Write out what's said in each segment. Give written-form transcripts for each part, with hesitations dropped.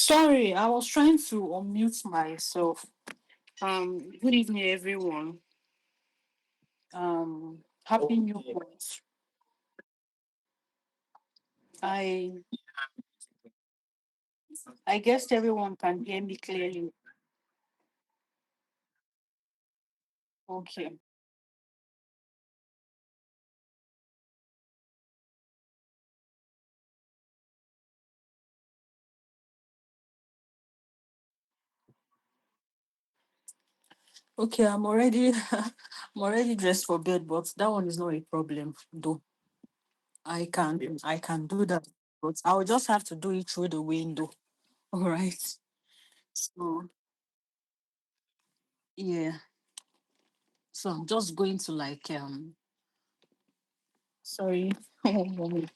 Sorry, I was trying to unmute myself. Good evening, everyone. Happy New Month. I I guess everyone can hear me clearly. Okay. Okay, I'm already I'm already dressed for bed, but that one is not a problem though. I can do that. But I'll just have to do it through the window. All right. So yeah. So I'm just going to sorry. I'm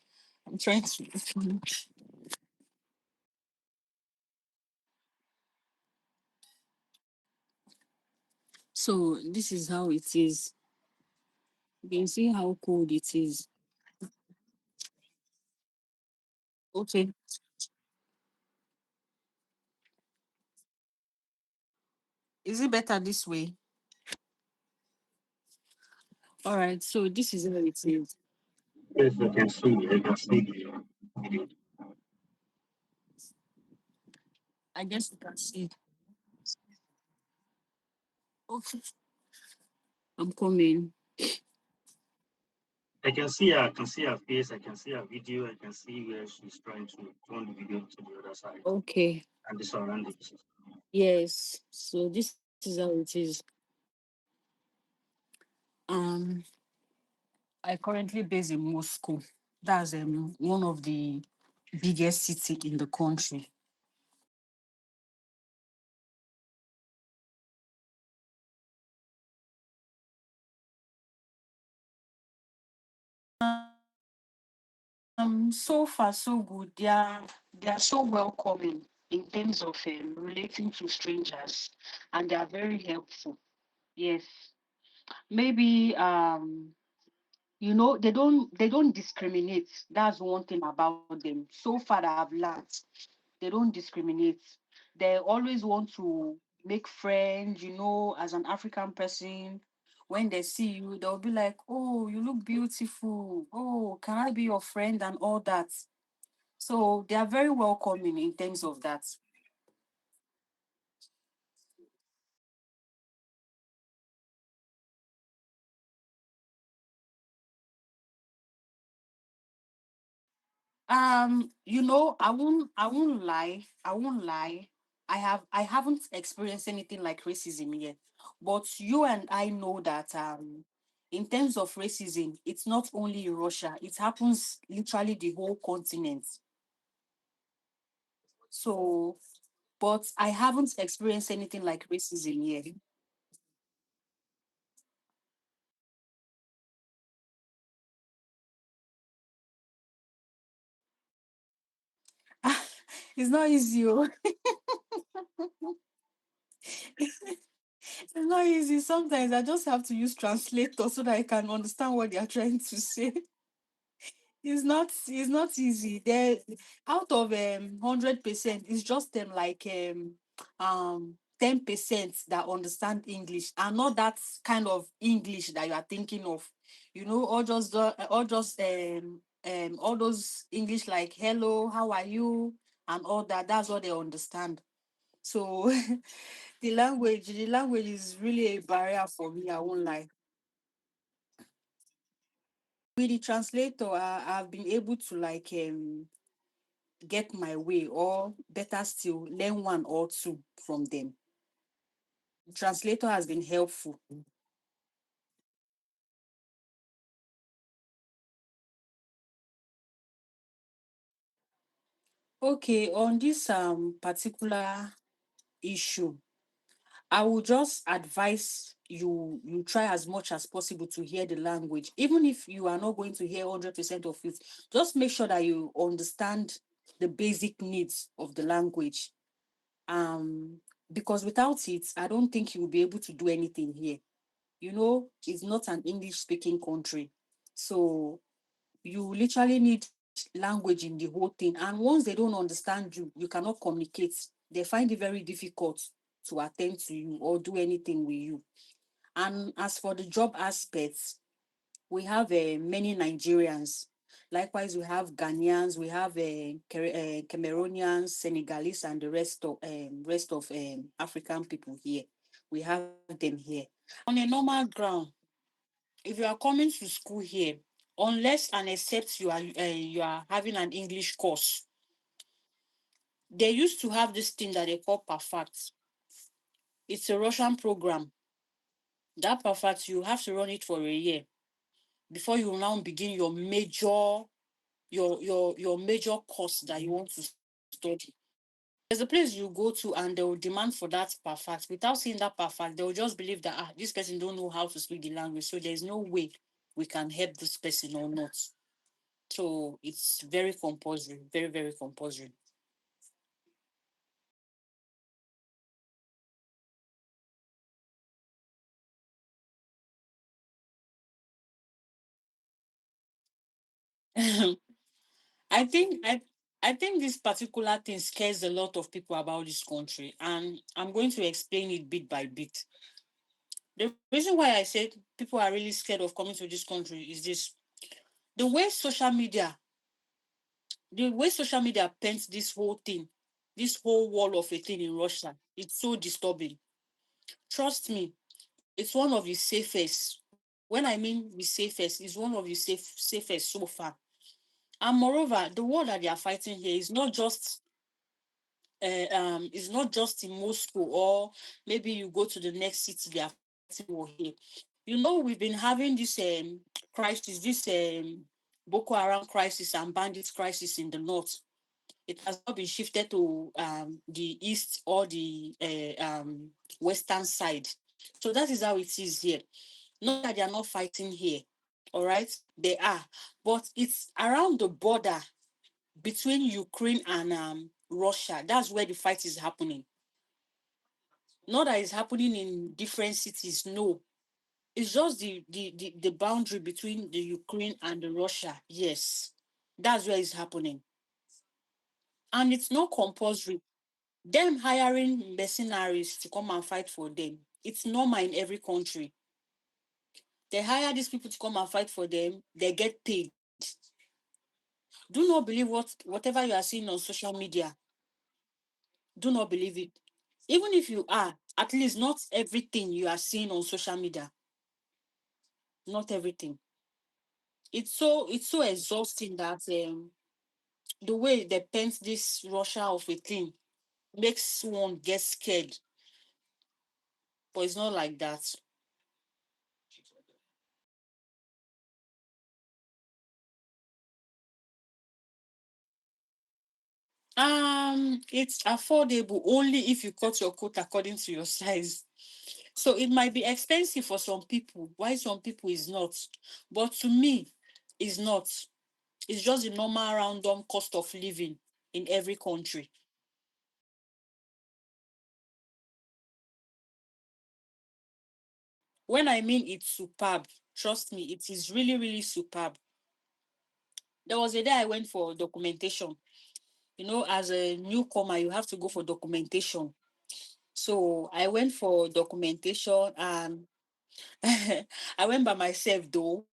trying to so this is how it is. You can see how cold it is. Okay. Is it better this way? All right. So this is how it is. Yes, I can see. I can see the video. I guess you can see. Okay. I'm coming. I can see her. I can see her face. I can see her video. I can see where she's trying to turn the video to the other side Okay. and the surroundings. Yes. So this is how it is. Um, I currently base in Moscow. That's one of the biggest city in the country. So far so good. They are so welcoming in terms of relating to strangers, and they are very helpful. Yes. Maybe they don't discriminate. That's one thing about them. So far that I've learned, they don't discriminate. They always want to make friends, as an African person. When they see you, they'll be like, oh, you look beautiful. Oh, can I be your friend and all that? So they are very welcoming in terms of that. I won't lie. I won't lie. I haven't experienced anything like racism yet. But you and I know that in terms of racism, it's not only in Russia, it happens literally the whole continent. So, but I haven't experienced anything like racism yet. It's not easy. It's not easy. Sometimes I just have to use translator so that I can understand what they are trying to say. It's not easy. There out of 100%, it's just them like 10% that understand English and not that kind of English that you are thinking of. All those English like hello, how are you, and all that. That's what they understand. So the language is really a barrier for me, I won't lie. With the translator, I've been able to get my way, or better still, learn one or two from them. The translator has been helpful. Okay, on this particular issue, I will just advise you try as much as possible to hear the language. Even if you are not going to hear 100% of it, just make sure that you understand the basic needs of the language. Um, because without it, I don't think you will be able to do anything here. It's not an English speaking country. So you literally need language in the whole thing. And once they don't understand you, you cannot communicate. They find it very difficult to attend to you or do anything with you. And as for the job aspects, we have many Nigerians. Likewise, we have Ghanaians, we have Cameroonians, Senegalese, and the rest of African people here. We have them here. On a normal ground, if you are coming to school here, unless and except you are having an English course, they used to have this thing that they call perfect. It's a Russian program. That perfect, you have to run it for a year before you now begin your major course that you want to study. There's a place you go to and they will demand for that perfect. Without seeing that perfect, they will just believe that this person don't know how to speak the language, so there's no way we can help this person or not. So it's very compulsory, very, very compulsory. I think I I think this particular thing scares a lot of people about this country, and I'm going to explain it bit by bit. The reason why I said people are really scared of coming to this country is this: the way social media, the way social media paints this whole thing, this whole wall of a thing in Russia, it's so disturbing. Trust me, it's one of the safest. When I mean the safest, it's one of the safest so far. And moreover, the war that they are fighting here is not just in Moscow, or maybe you go to the next city they are fighting war here. We've been having this crisis, this Boko Haram crisis and bandits crisis in the north. It has not been shifted to the east or the western side. So that is how it is here. Not that they are not fighting here, all right? They are, but it's around the border between Ukraine and Russia. That's where the fight is happening. Not that it's happening in different cities. No, it's just the boundary between the Ukraine and the Russia. Yes, that's where it's happening, and it's not compulsory. Them hiring mercenaries to come and fight for them. It's normal in every country. They hire these people to come and fight for them. They get paid. Do not believe whatever you are seeing on social media. Do not believe it. Even if you are, at least not everything you are seeing on social media. Not everything. It's so exhausting that the way they paint this Russia of a thing makes one get scared. But it's not like that. It's affordable only if you cut your coat according to your size. So it might be expensive for some people, why some people is not. But to me, it's not. It's just the normal random cost of living in every country. When I mean it's superb, trust me, it is really, really superb. There was a day I went for documentation. As a newcomer, you have to go for documentation. So I went for documentation and I went by myself though.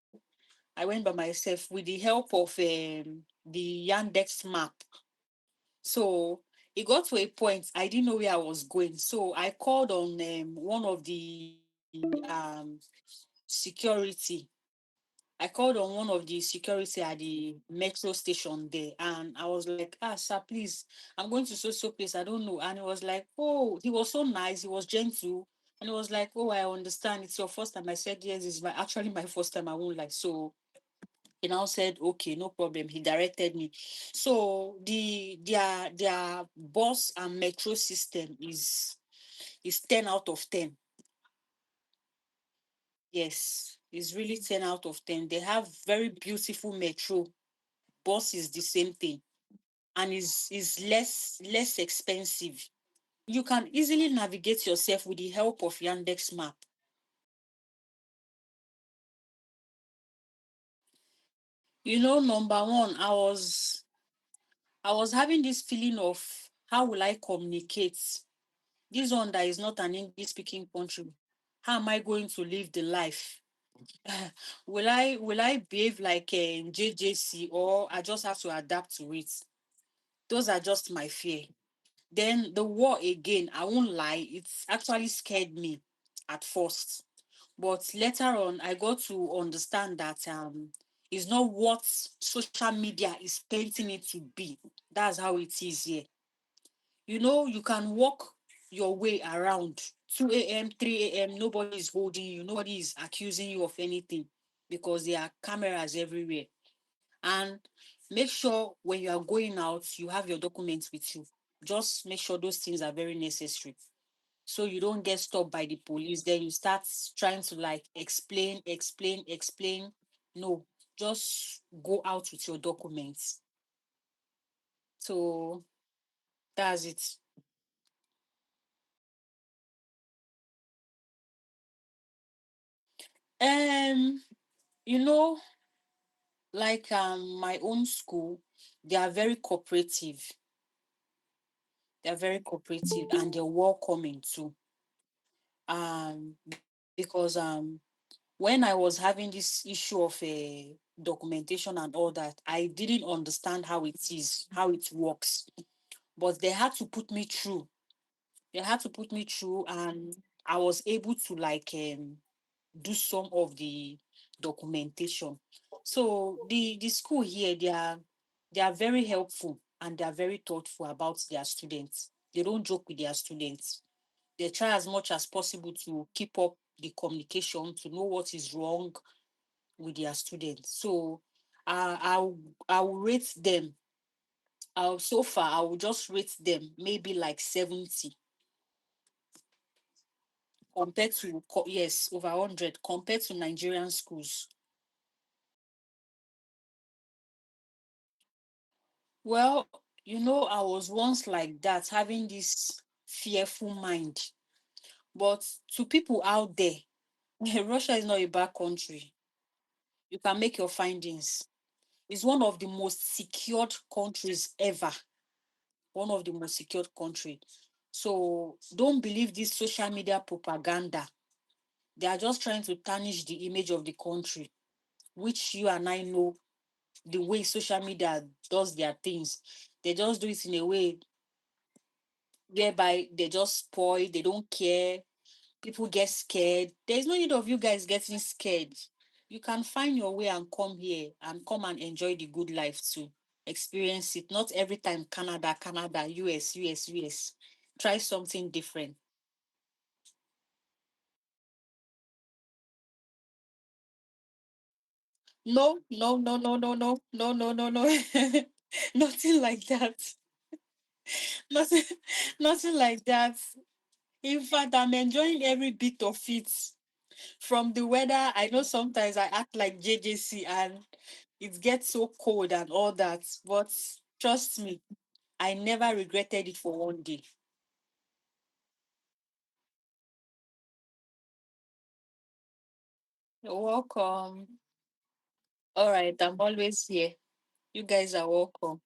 I went by myself with the help of the Yandex map. So it got to a point I didn't know where I was going. So I called on one of the security. I called on one of the security at the metro station there, and I was like, sir, please, I'm going to so place. I don't know. And he was like, oh, he was so nice. He was gentle. And he was like, oh, I understand. It's your first time. I said, yes, it's actually my first time. I won't like. So he now said, okay, no problem. He directed me. So their bus and metro system is 10 out of 10. Yes, it's really 10 out of 10. They have very beautiful metro. Bus is the same thing and is less expensive. You can easily navigate yourself with the help of Yandex map. Number one, I was having this feeling of how will I communicate? This one that is not an English speaking country. How am I going to live the life? Will I behave like a JJC, or I just have to adapt to it? Those are just my fear. Then the war again, I won't lie, it's actually scared me at first. But later on, I got to understand that it's not what social media is painting it to be. That's how it is here. You can walk your way around 2 a.m., 3 a.m. Nobody is holding you, nobody is accusing you of anything because there are cameras everywhere. And make sure when you are going out, you have your documents with you. Just make sure those things are very necessary. So you don't get stopped by the police. Then you start trying to like explain, explain, explain. No, just go out with your documents. So that's it. Um, you know, like my own school, they are very cooperative. They're very cooperative and they're welcoming too. Because when I was having this issue of documentation and all that, I didn't understand how it is, how it works. But they had to put me through. They had to put me through, and I was able to like do some of the documentation. So the school here, they are very helpful and they are very thoughtful about their students. They don't joke with their students. They try as much as possible to keep up the communication, to know what is wrong with their students. So I'll rate them. So far I will just rate them maybe like 70 compared to yes, over 100 compared to Nigerian schools. Well, I was once like that, having this fearful mind. But to people out there, Russia is not a bad country. You can make your findings. It's one of the most secured countries ever. One of the most secured country. So don't believe this social media propaganda. They are just trying to tarnish the image of the country, which you and I know the way social media does their things. They just do it in a way whereby they just spoil, they don't care, people get scared. There's no need of you guys getting scared. You can find your way and come here and come and enjoy the good life too. Experience it. Not every time Canada, Canada, US, US, US. Try something different. No, no, no, no, no, no, no, no, no, no. Nothing like that. Nothing, nothing like that. In fact, I'm enjoying every bit of it. From the weather, I know sometimes I act like JJC and it gets so cold and all that. But trust me, I never regretted it for one day. You're welcome. All right, I'm always here. You guys are welcome.